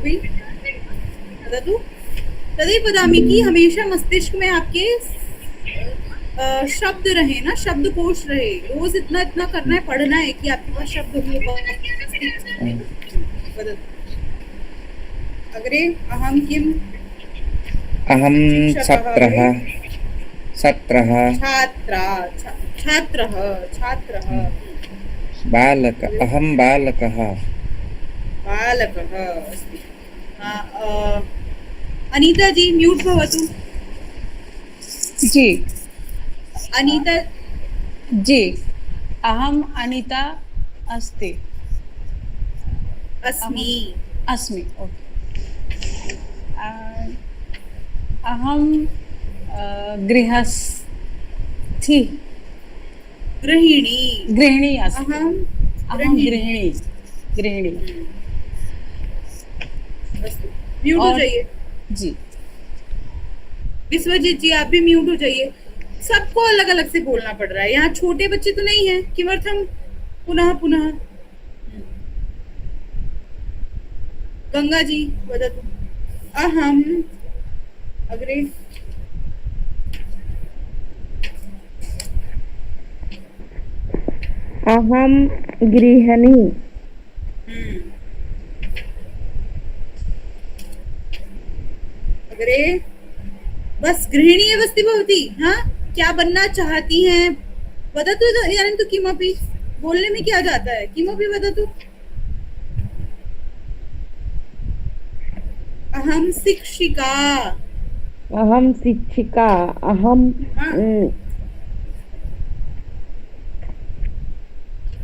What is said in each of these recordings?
इतोपि वदतु। तदेव वदामि कि हमेशा मस्तिष्क में आपके शब्द रहे ना, शब्दकोश रहे। रोज इतना इतना करना है, पढ़ना है कि आपके पास शब्द हो। वदतु अग्रे। अहं किम? अहं शिक्षकः। छात्रः। अग्रे छात्रः। छात्रा। छात्रः। छात्रः। बालक। अहं बालकः। बालकः अस्ति। अनीता जी म्यूट भवतु। जी अनीता जी अहम् अनिता अस्ति। अस्मि। अस्मि। ओके। अहं गृहस्थी। गृहिणी। गृहिणी अस्मि। अहं अहं गृहिणी। गृहिणी। अस्तु, म्यूट हो जाइए। जी विश्वजीत जी आप भी म्यूट हो जाइए। सबको अलग अलग से बोलना पड़ रहा है। यहाँ छोटे बच्चे तो नहीं है। किमर्थम पुनः पुनः? गंगा जी वदतु। अहम। अग्रे अहं गृहिणी। अग्रे बस गृहिणी एव अस्ति भवती। हाँ, क्या बनना चाहती हैं? वदतु इदानीं तु किमपि बोलने में क्या जाता है? किमपि वदतु। अहं शिक्षिका। अहं शिक्षिका। अहं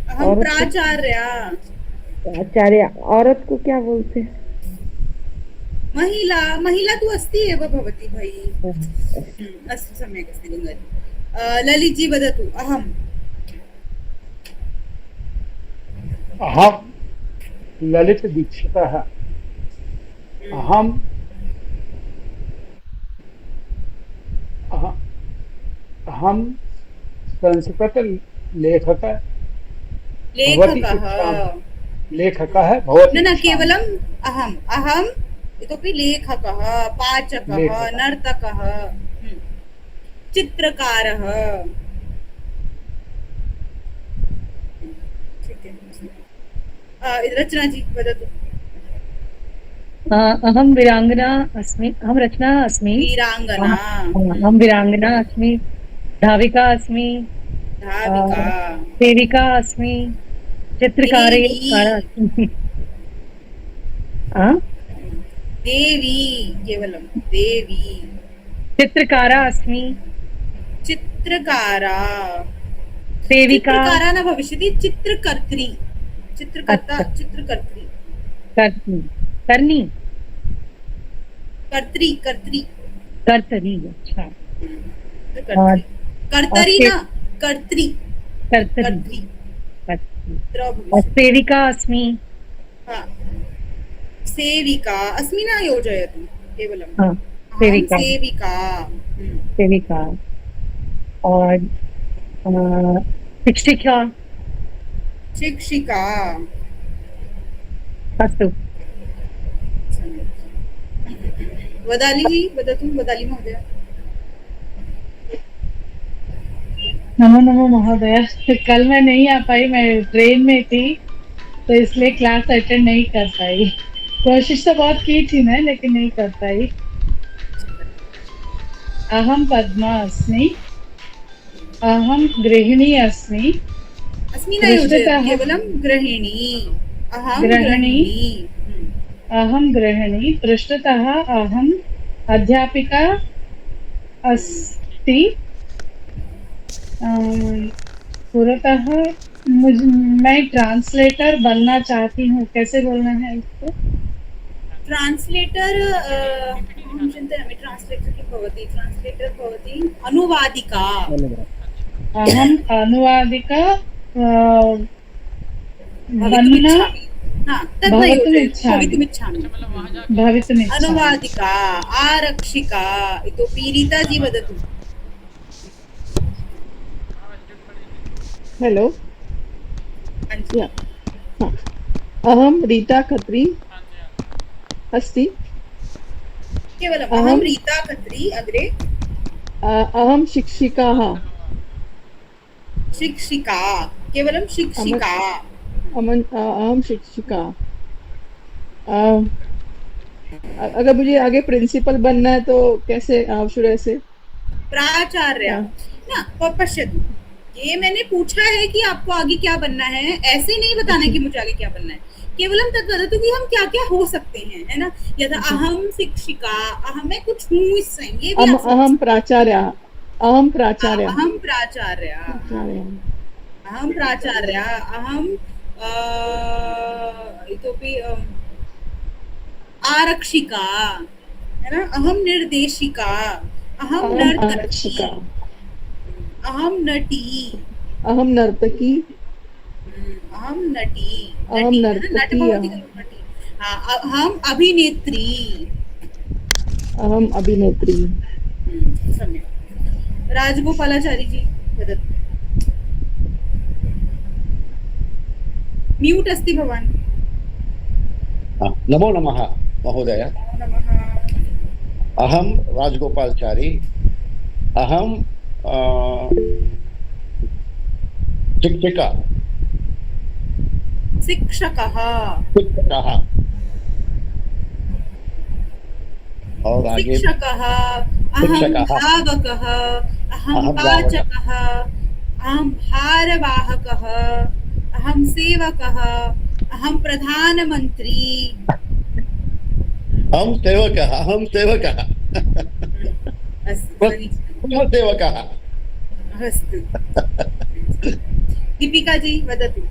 अहं प्राचार्या। आचार्य। औरत को क्या बोलते हैं? महिला। महिला तु अस्ति एव भवती भाई। अस्तु, सम्यक् अस्ति गङ्गाजी। ललित जी वदतु। अहम्। अहं ललित दीक्षितः। अहं संस्कृत लेखकः। लेखकः भवति। न केवलम् अहम्। अहम् इतोपि लेखकः, पाचकः, नर्तकः, चित्रकारः। रचना जी वदतु। अहं वीराङ्गना अस्मि। अहं रचना अस्मि। वीराङ्गना। अहं वीराङ्गना अस्मि। धाविका अस्मि। धाविका। सेविका अस्मि। चित्रकारी अस्मि। देवी। केवलं देवी। चित्रकारा अस्मि। चित्रकारा। सेविका। चित्रकारा न भविष्यति, चित्रकर्त्री। चित्रकर्ता। चित्रकर्त्री। कर्णी। कर्त्री। कर्त्री। कर्तरी। अच्छा। कर्तरी न कर्त्री। कर्तरी। सेविका अस्मि। सेविका अस्मि न योजयतु केवलं। सेविका। सेविका। सेविका और शिक्षिका। शिक्षिका। अस्तु। वदाली जी वदतु। वदाली महोदय। नमो नमो महोदय। कल मैं नहीं आ पाई, मैं ट्रेन में थी तो इसलिए क्लास अटेंड नहीं कर पाई। कोशिश तो बहुत की थी मैं, लेकिन नहीं कर पाई। अहम पद्मा अस्मि। अहम गृहिणी अस्मि। अस्मि न योजयतु, केवलं गृहिणी। अहं गृहिणी। अहम गृहिणी। पृष्ठतः अहम अध्यापिका अस्ति। पुरतः मैं ट्रांसलेटर बनना चाहती हूँ। कैसे बोलना है इसको? ट्रांसलेटर। अहं चिन्तयामि ट्रांसलेटर किं भवति? ट्रांसलेटर भवति अनुवादिका। अहम अनुवादिका बनना भवितुमिच्छामि। भवितुमिच्छामि। अनुवादिका। आरक्षिका। इतोपि रीता जी वदतु। हेलो। अहम रीता खत्री। अस्ति केवलम् अहं- अहं रीता खत्री अग्रे अहं शिक्षिकाः शिक्षिका केवलं शिक्षिका अहम शिक्षिका अगर मुझे आगे प्रिंसिपल बनना है तो कैसे शुरू ऐसे प्राचार्य ना पश्यतु ये मैंने पूछा है कि आपको आगे क्या बनना है ऐसे नहीं बताना कि मुझे आगे क्या बनना है केवलम तत् वदतु कि हम क्या क्या हो सकते हैं है ना यथा अहम शिक्षिका अहम मैं कुछ हूँ इस टाइम ये भी आप अहम प्राचार्य अहम प्राचार्य अहम प्राचार्य अहम प्राचार्य अहम इतोपि आरक्षिका है ना अहम निर्देशिका अहम नर्तकी अहम नटी अहम नर्तकी अहम नटी अहम नटी, नर्तकी, नट भवति खलु नटी हाँ अहम अभिनेत्री अहम अभिनेत्री सम्यक् राजगोपालाचारी जी वदतु म्यूट् अस्ति भवान् नमो नमः महोदय नमः अहम राजगोपालचारी अहम शिक्षिका शिक्षकः शिक्षकः और आगे शिक्षकः अहं शिक्षकः। धावकः अहं अहं पाचकः अहं भारवाहकः अहं सेवकः अहं प्रधानमन्त्री हम सेवकः अहम सेवकः अस्तु समीचीनम्। हम सेवकः अस्तु दीपिका जी वदतु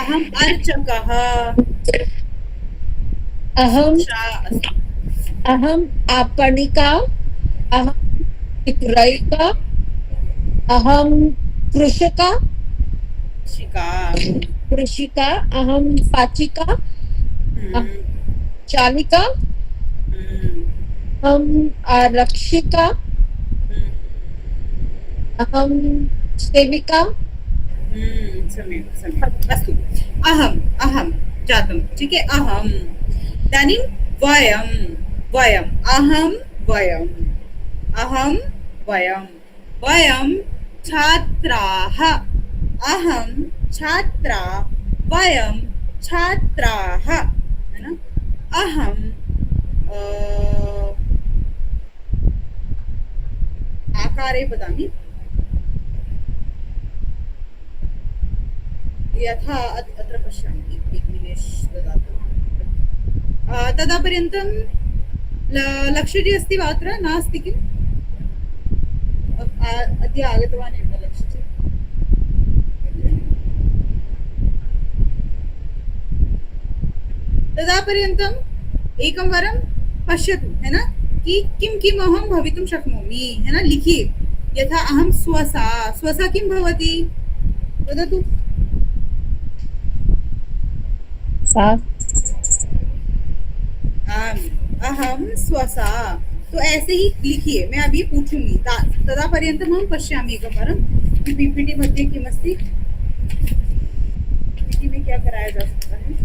अहम् अर्चकः अहम अस्तु अहम आपणिका अहम विक्रयिका अहम कृषका कृषिका अहम पाचिका चालिका अहम आरक्षिका अहम सेविका सम्यक् सम्यक् अस्तु अहम् अहं जातं ठीक है अहम् इदानीं वयं वयम् अहं वयम् अहं वयं वयं छात्राः अहं छात्रा वयं छात्राः है ना अहं आकारे वदामि यथा अत्र पश्यामि एकनिमेषं ददातु तदा पर्यन्तं लक्ष्यजी अस्ति वा अत्र नास्ति किम् अद्य आगतवान् एव लक्ष्यजी तदा पर्यन्तम् एकं वारं पश्यतु है ना कि किं किम् अहं भवितुं शक्नोमि है ना लिखिए यथा अहं स्वसा स्वसा किं भवति वदतु अहम स्वसा तो ऐसे ही लिखिए मैं अभी पूछूंगी तदा पर्यन्तम् अहं पश्यामि एकवारं कि पीपीटी मध्ये किमस्ति पीपीटी में क्या कराया जा सकता है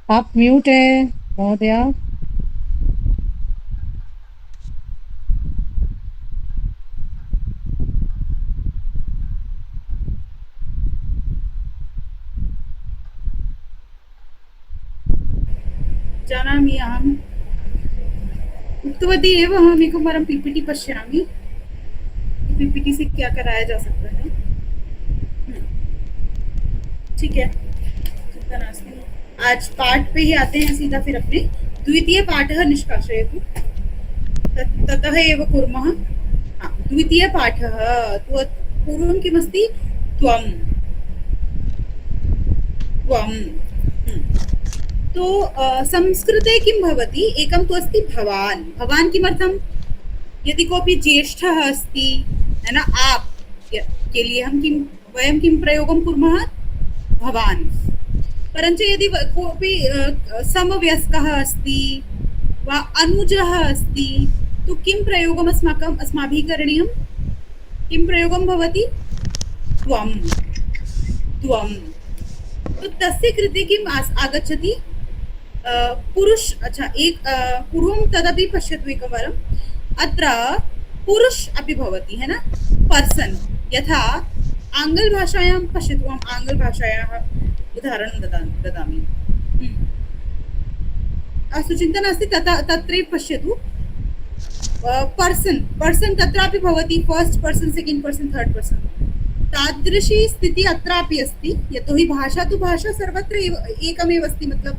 आप म्यूट है महोदया। जानामि अहम् उक्तवती एव अहम् एकवारं पीपीटी पश्यामि पीपीटी से क्या कराया जा सकता है। ठीक है, चिंता नास्ति। आज पाठ पे ही आते हैं सीधा फिर अपने द्वितीय पाठः निष्कासयतु ततः एव कुर्मः। द्वितीय पाठः पूर्वं किमस्ति त्वं त्वं तो संस्कृते किं भवति एकं तु अस्ति भवान् भवान् किमर्थं यदि कोऽपि ज्येष्ठः अस्ति है ना आप के लिए हम वयं किं प्रयोगं कुर्मः भवान्। परञ्च यदि कोऽपि समवयस्कः अस्ति वा अनुजः अस्ति तो किं प्रयोगम् अस्माभिः करणीयं किं प्रयोगं भवति त्वं त्वं। तो तस्य कृते किम् आगच्छति पुरुष। अच्छा एक पूर्वं तदपि पश्यतु एकवारम् अत्र पुरुष अपि भवति है ना पर्सन। यथा आङ्ग्लभाषायां पश्यतु अहम् आङ्ग्लभाषायाः उदाहरणं ददामि। अस्तु चिन्ता नास्ति तत्रैव पश्यतु पर्सन पर्सन तत्रापि भवति first person second person third person तादृशी स्थिति अत्रापि अस्ति। यतोहि भाषा तो भाषा सर्वत्र एकमेव अस्ति मतलब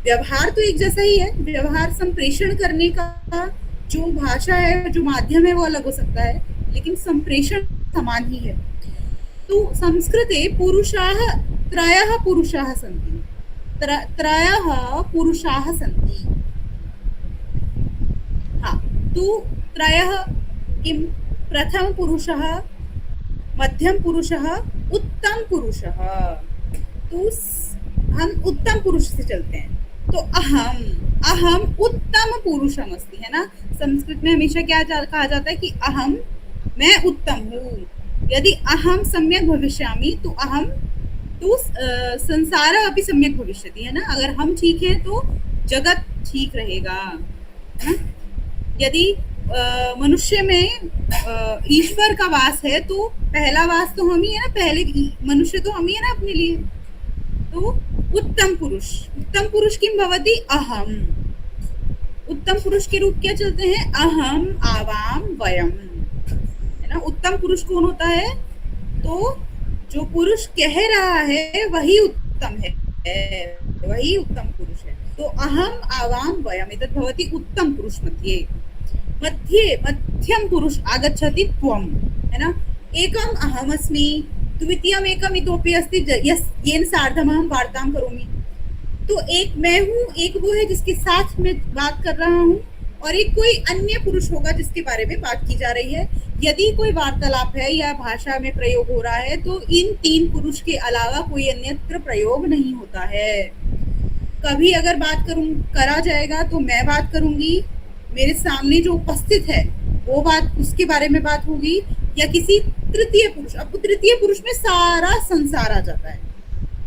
व्यवहार तो एक जैसा ही है। व्यवहार संप्रेषण करने का जो भाषा है जो माध्यम है वो अलग हो सकता है लेकिन संप्रेषण समान ही है। तो संस्कृते पुरुषाः त्रयः पुरुषाः सन्ति त्रयः पुरुषाः सन्ति। हाँ तो त्रयः किं प्रथम पुरुषः मध्यम पुरुषः उत्तम पुरुषः। तो हम उत्तम पुरुष से चलते हैं तो अहम उत्तम पुरुषम अस्ति है ना। संस्कृत में हमेशा क्या कहा जाता है कि अहम मैं उत्तम हूँ। यदि अहम सम्यक भविष्यामि तो अहम तो संसार अपि सम्यक भविष्यति है ना। अगर हम ठीक हैं तो जगत ठीक रहेगा है ना। यदि मनुष्य में ईश्वर का वास है तो पहला वास तो हम ही है ना। पहले मनुष्य तो हम ही है ना अपने लिए। तो उत्तम पुरुष किम भवति अहम। उत्तम पुरुष के रूप क्या चलते हैं अहम आवाम वयम है ना। उत्तम पुरुष कौन होता है तो जो पुरुष कह रहा है वही उत्तम है वही उत्तम पुरुष है। तो अहम आवाम वयम एतद् भवति उत्तम पुरुष मध्ये मध्यम पुरुष आगच्छति त्वं है ना। एकम अहमस्मि द्वितीयम एकम इतोपि अस्ति येन सार्धम अहं वार्तां करोमि। तो एक मैं हूँ एक वो है जिसके साथ मैं बात कर रहा हूँ और एक कोई अन्य पुरुष होगा जिसके बारे में बात की जा रही है। यदि कोई वार्तालाप है या भाषा में प्रयोग हो रहा है तो इन तीन पुरुष के अलावा कोई अन्यत्र प्रयोग नहीं होता है। कभी अगर बात करा जाएगा तो मैं बात करूंगी मेरे सामने जो उपस्थित है वो बात उसके बारे में बात होगी या किसी तृतीय पुरुष। अब तृतीय पुरुष में सारा संसार आ जाता है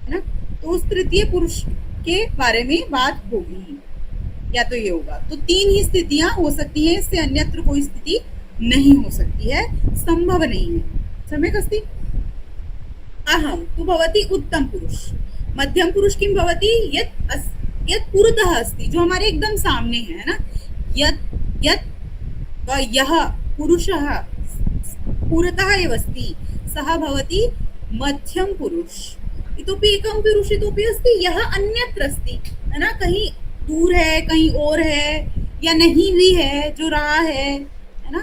ना। तो उस तृतीय पुरुष के बारे में बात होगी या तो ये होगा। तो तीन ही स्थितियां हो सकती हैं इससे अन्यत्र कोई स्थिति नहीं हो सकती है संभव नहीं है। सम्यक् अस्ति। अहम तु भवति उत्तम पुरुष। मध्यम पुरुष किं भवति यत् पुरतः अस्ति जो हमारे एकदम सामने है ना। यः पुरुषः पुरतः एव अस्ति सः भवति मध्यम पुरुष। इतोपि एकं पुरुष इतोपि अस्ति यः अन्यत्र अस्ति है ना। कहीं दूर है कहीं और है या नहीं भी है जो रहा है ना।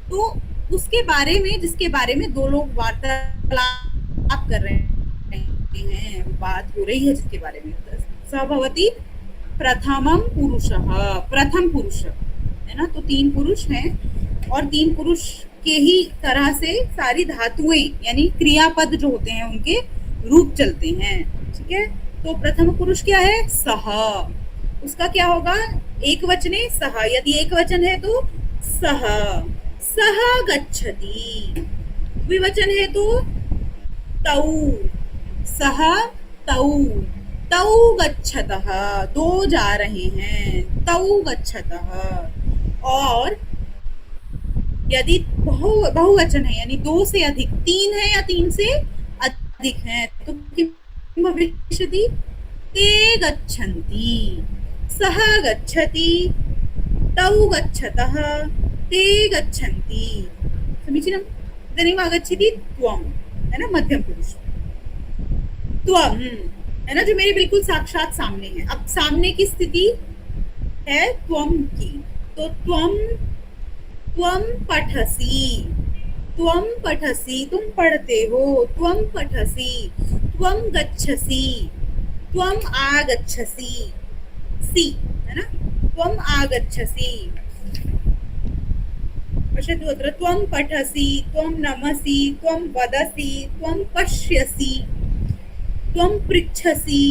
तो उसके बारे में जिसके बारे में दो लोग वार्तालाप कर रहे हैं बात हो रही है जिसके बारे में सः भवति प्रथमम पुरुषः प्रथम पुरुष है ना। तो तीन पुरुष हैं और तीन पुरुष के ही तरह से सारी धातुएं यानी क्रियापद जो होते हैं उनके रूप चलते हैं। ठीक है। तो प्रथम पुरुष क्या है सह। उसका क्या होगा एक वचने सह। यदि एक वचन है तो सह सह गच्छति। द्विवचन है तो तौ सह तौ तौ गच्छतः, दो जा रहे हैं, तौ गच्छतः। और यदि बहुवचन है यानी दो से अधिक, तीन है या तीन से अधिक है, तो किम भविष्यति? ते गच्छन्ति, सः गच्छति, तौ गच्छतः, ते गच्छन्ति। समीचीनम्। इदानीम् आगच्छति त्वं, है ना, मध्यम पुरुष। त्वं है ना, जो मेरे बिल्कुल साक्षात सामने है। अब सामने की स्थिति है त्वं की, तो त्वं पठसि, त्वं पठसि, तुम पढ़ते हो, त्वं पठसि, त्वं गच्छसि, त्वं आगच्छसि, सी है ना, त्वं आगच्छसि। पश्यतु अत्र त्वं पठसि, त्वं नमसि, त्वं वदसि, त्वं पश्यसि, त्वं पृच्छसि,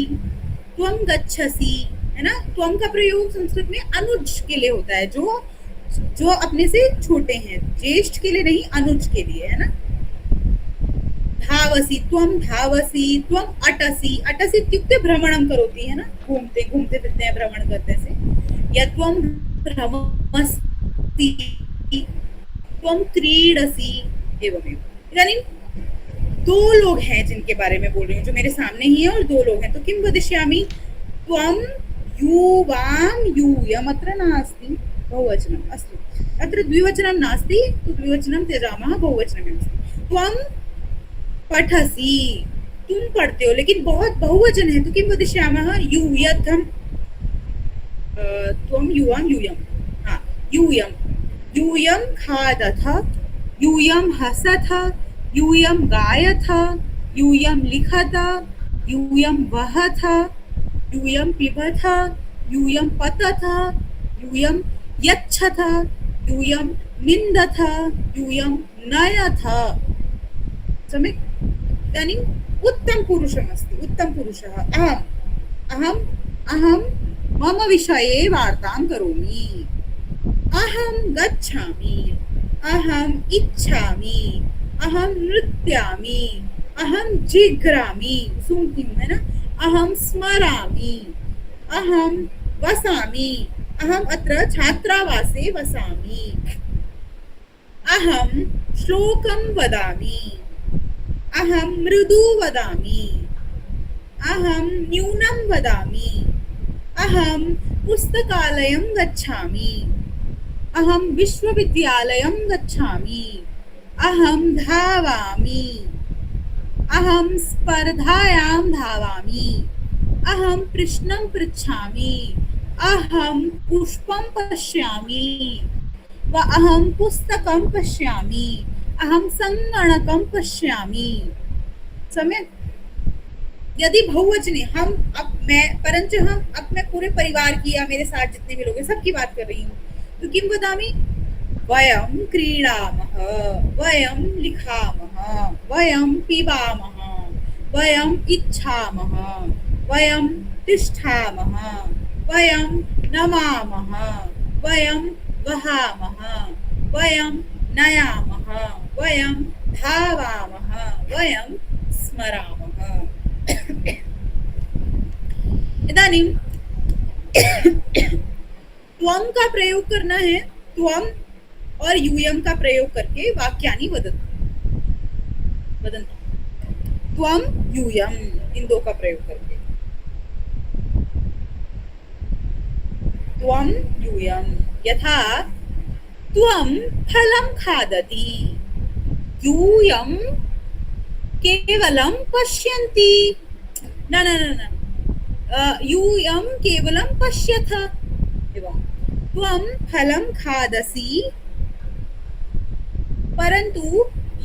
त्वं गच्छसि, है ना। त्वं का प्रयोग संस्कृत में अनुज के लिए होता है, जो अपने से छोटे हैं, ज्येष्ठ के लिए नहीं, अनुज के लिए, है ना। धावसि, त्वं धावसि, त्वं अटसि, अटसि इत्युक्ते भ्रमणं करोति, है ना, घूमते फिरते हैं, भ्रमण करते से। या त्वं भ्रमसि, त्वं क्रीडसि, एवमेव। इदानीं दो लोग हैं जिनके बारे में बोल रही हूँ, जो मेरे सामने ही है, और दो लोग हैं, तो किं वदिष्यामि? त्वं युवां यूयम्, अत्र नास्ति बहुवचनम्, अस्तु, अत्र द्विवचनं नास्ति, तो द्विवचनं त्यजामः, बहुवचनम् अस्ति। त्वं पठसि, तुम पढ़ते हो, लेकिन बहुत बहुवचन है, तो किं वदिष्यामः? यूयम्, त्वं युवां यूयम्, हाँ, यूयम्, यूयं खादथ, यूयं हसथ, यूयं गायथ, यूयं लिखत, यूयं वहथ, यूयं पिबथ, यूयं पतथ, यूयं यच्छथ, यूयं निन्दथ, यूयं नयथ। सम्यक्। इदानीम् उत्तम पुरुषमस्ति, उत्तम पुरुषः अहं मम विषये वार्तां करोमि, अहं गच्छामि, अहम् इच्छामि, अहं नृत्यामि, अहं जिघ्रामि, सुनती हूँ, है ना, अहं स्मरामि, अहं वसामि, अहम् अत्र छात्रावासे वसामि, अहं श्लोकं वदामि, अहं मृदु वदामि, अहं न्यूनं वदामि, अहं पुस्तकालयं गच्छामि, अहं विश्वविद्यालयं गच्छामि, अहं धावामि, अहं स्पर्धायां धावामि, अहं प्रश्नं पृच्छामि, अहं पुष्पं पश्यामि, वा अहं पुस्तकं पश्यामि, अहं संगणकं पश्यामि। सम्यक्। यदि बहुवचने परंच हम अब मैं पूरे परिवार की या मेरे साथ जितने भी लोग हैं सबकी बात कर रही हूँ, तो किं वदामि? वयं क्रीडामः, वयं लिखामः, वयं पिबामः, वयं इच्छामः, वयं तिष्ठामः, वयं नमामः, वयं वहामः, वयं नयामः, वयं धावामः, वयं स्मरामः। इदानीं त्वं का प्रयोग करना है, त्वं और यूयं का प्रयोग करके वाक्यानि वदन्तु, त्वं यूयं, इन दो का प्रयोग करके, त्वं यूयं। यथा त्वं फलं खादति, यूयं केवलं पश्यन्ति, न न न न, यूयं केवलं पश्यथ, एवं त्वं फलं खादसि परन्तु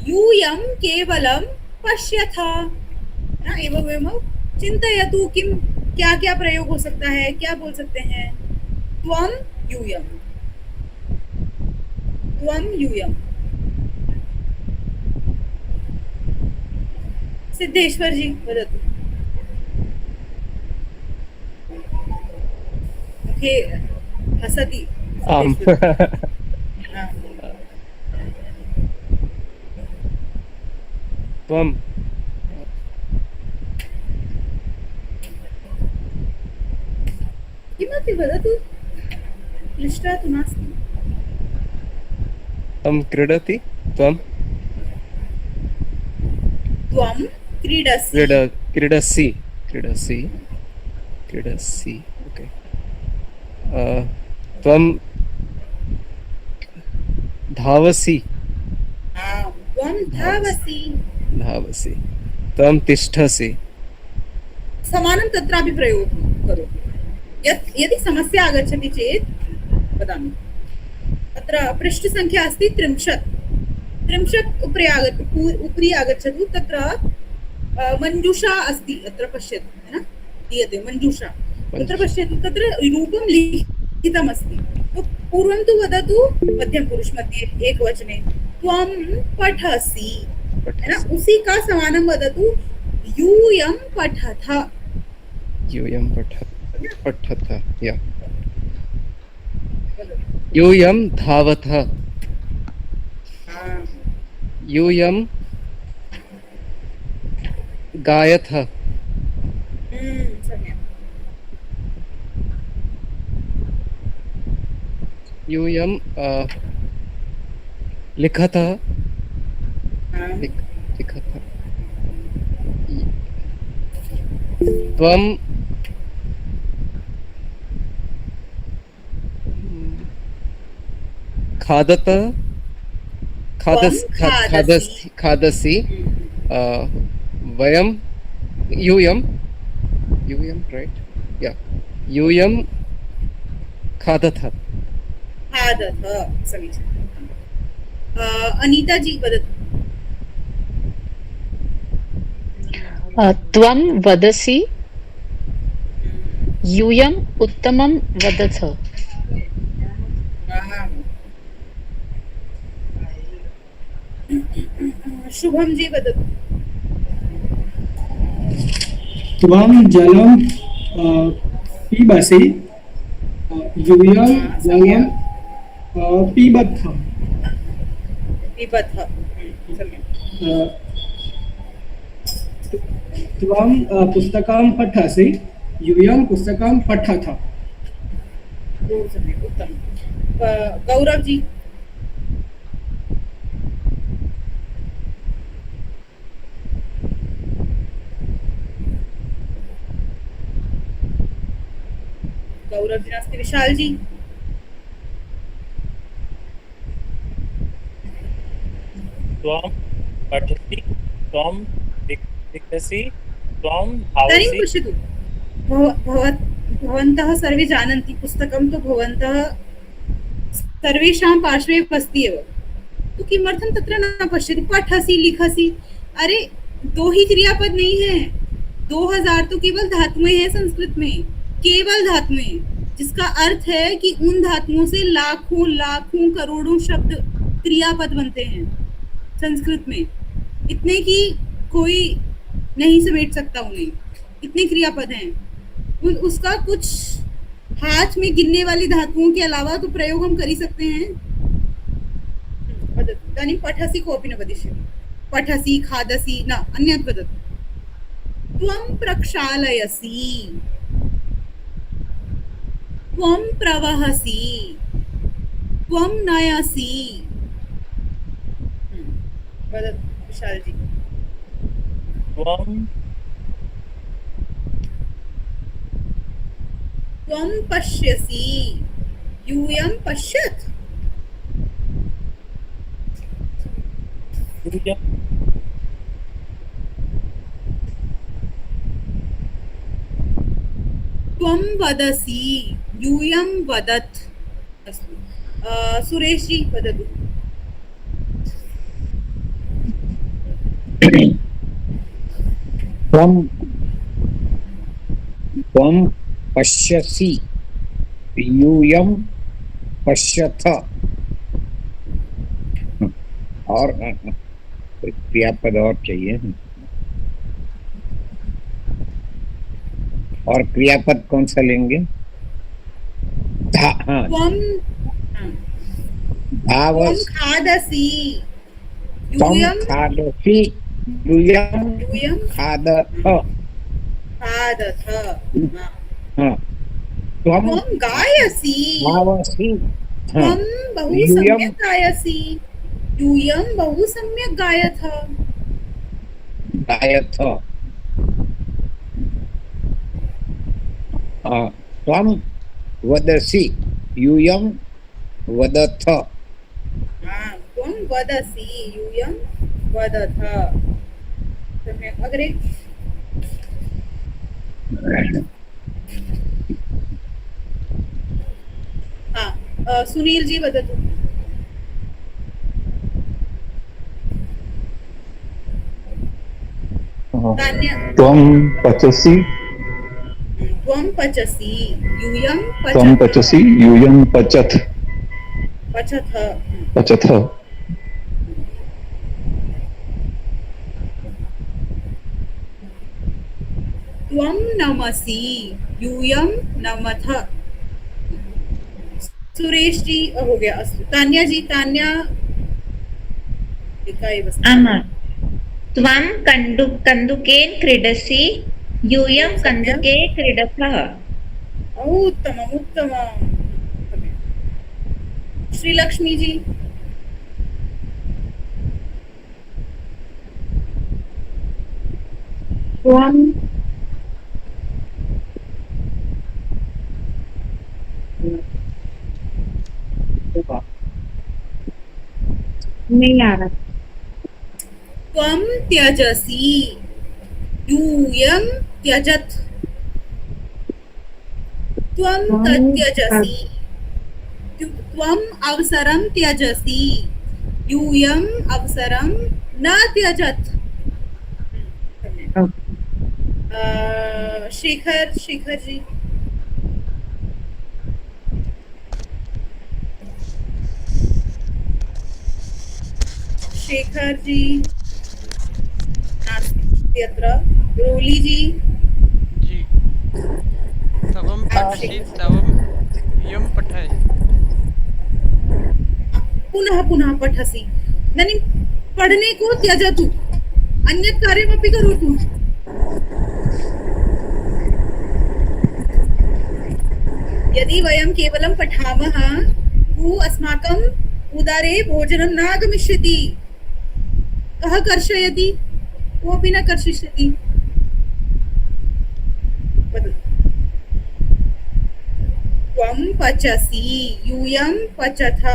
यूयं केवलं पश्यथ, ना, एवं चिन्तयतु किं क्या क्या प्रयोग हो सकता है, क्या बोल सकते हैं? त्वं यूयं, त्वं यूयं। सिद्धेश्वर जी वदतु। मुखे हसति आम् त्वं किमपि वदतु, क्लिष्टा तु नास्ति। त्वं क्रीडति त्वं त्वं क्रीडसि। क्रीडसि क्रीडसि क्रीडसि ओके त्वं धावसि त्वं धावसि। धावसि त्वं तिष्ठसि समानं तत्रापि प्रयोगं करोतु। यदि समस्या आगच्छति चेत् वदामि। अत्र पृष्ठसङ्ख्या अस्ति 30 उपरि आगच्छतु। तत्र मञ्जूषा अस्ति, अत्र पश्यतु, है न, दीयते मञ्जूषा। तत्र पश्यतु, तत्र रूपं लिखितमस्ति। तो पूर्वं तु वदतु मध्यमपुरुषमध्ये एकवचने त्वं पठसि, है ना, उसी का समानं वदतु यूयं पठथ। यूयं पठथ या यूयं धावथ यूयं गायथ सम्यक्। यूयं लिखथ लिखथ त्वं खादत खादसि वयं यूयं राइट या यूयं खादथ समीचीनम्। अनीता जी वदतु। त्वं वदसि यूयम् उत्तमं वदथ शुभम जी वदतु। त्वं जलं पिबसि यूयं जलं पिबथ त्वं पुस्तकं पठसि यूयं पुस्तकं पठथ। उत्तम। गौरव जी। गौरव जी नास्ति। विशाल जी। त्वं पठसि त्वं लिखसि त्वं इदानीं धावसि। पश्यतु, भवन्तः सर्वे जानन्ति, पुस्तकं तु भवन्तः सर्वेषां पार्श्वे अस्ति एव। तो किमर्थं तत्र न पश्यति? पठसि लिखसि, अरे दो ही क्रियापद नहीं है, 2000 तो केवल धातुएं हैं संस्कृत में, केवल धातुएं, जिसका अर्थ है कि उन धातुओं से लाखों लाखों करोड़ों शब्द क्रियापद बनते हैं संस्कृत में। इतने की कोई नहीं समेट सकता उन्हें, इतने क्रियापद हैं। उसका कुछ हाथ में गिनने वाली धातुओं के अलावा तो प्रयोग हम कर ही सकते हैं। इदानीं पठसि कोऽपि न वदिष्यति। पठसि खादसि न, अन्यत् वदतु। त्वं प्रक्षालयसि, त्वं प्रवहसि, त्वं नयसि। वदतु विशाल जी। त्वं पश्यसि यूयं पश्यत्। त्वं वदसि यूयं वदत्। अस्तु, सुरेश जी वदतु। त्वं पश्यसि यूयं पश्यथ। और क्रियापद और चाहिए, और क्रियापद कौन सा लेंगे? त्वं खादसि यूयं खादसि यूयं खादथ। त्वं त्वं गायसि गावसि हाँ, त्वं बहु यूयं सम्यक् गायसि यूयं बहु सम्यक् गायथ गायथ त्वं वदसि यूयं वदथ त्वं वदसि यूयं वदथ सम्यक् अग्रे सुनील जी वदतु तान्या त्वं पचसि त्वं पचसि यूयं त्वं पचसि यूयं पचथ पचथ पचथ त्वं नमसि यूयं नमथ सुरेश जी हो गया अस्तु तान्या जी तान्या एका एव अस्ति। त्वं कन्दुकेन क्रीडसि यूयं कन्दुके क्रीडतः उत्तमम् उत्तमम् श्रीलक्ष्मी जी त्वं नहीं आ रहा त्वं त्यजसि यूयं त्यजत् त्वं तत्यजसि त्वम् अवसरं त्यजसि यूयम् अवसरं न त्यजत् शेखर जी शेखर जी नास्ति अत्र रोली जी तवं पठसि तवं यं पठय पुनः पुनः पठसि इदानीं पठने को त्यजतु अन्यत् कार्यमपि करोतु यदि वयं केवलं पठामः तु अस्माकम् उदरे भोजनं न आगमिष्यति कः कर्षयति कोऽपि न कर्षिष्यति वदतु त्वं पचसि यूयं पचथ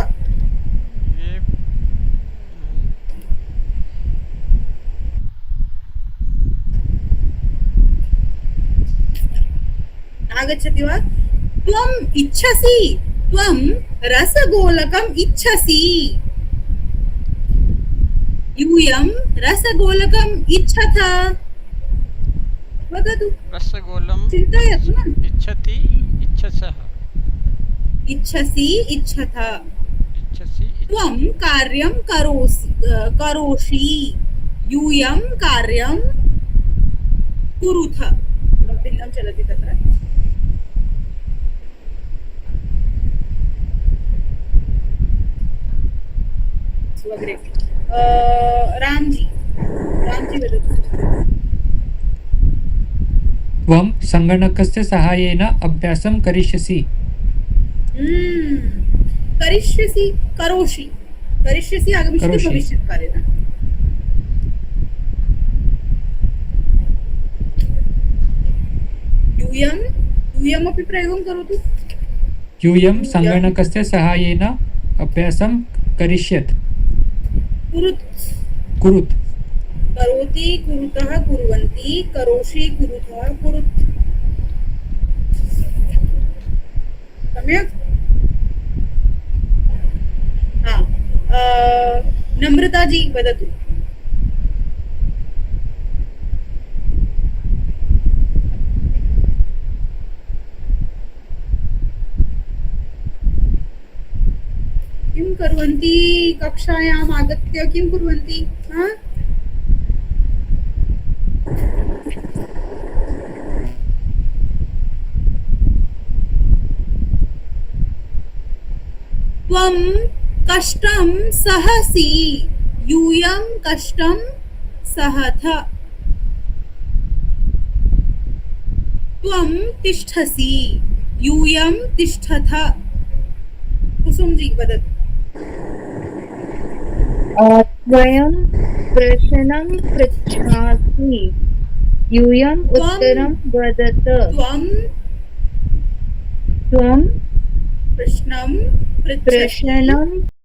आगच्छति वा त्वम् इच्छसि त्वं रसगोलकम् इच्छसि यूयं रसगोलकम् इच्छथ वदतु रसगोलं चिन्तयतु न इच्छति इच्छसः इच्छसि इच्छथ इच्छसि त्वं कार्यं करोषि यूयं कार्यं कुरुथ भिन्नं चलति तत्र अग्रे राम जी वदतु त्वं सङ्गणकस्य सहायेन अभ्यासं करिष्यसि करिष्यसि करोषि करिष्यसि आगमिष्यति भविष्यत्काले न यूयम् अपि प्रयोगं करोतु यूयं सङ्गणकस्य सहायेन अभ्यासं करिष्यत् कुरुत् करोति कुरुतः कुर्वन्ति करोषि कुरुतः कुरुत् सम्यक् नम्रता जी वदतु किं कुर्वन्ति कक्षायाम् आगत्य किं कुर्वन्ति त्वं कष्टं सहसि यूयं कष्टं सहथ त्वं तिष्ठसि यूयं तिष्ठथ। कुसुम जी वदतु। त्वं प्रश्नं पृच्छासि यूयम् उत्तरं वदत। त्वं प्रश्नं प्रश्नं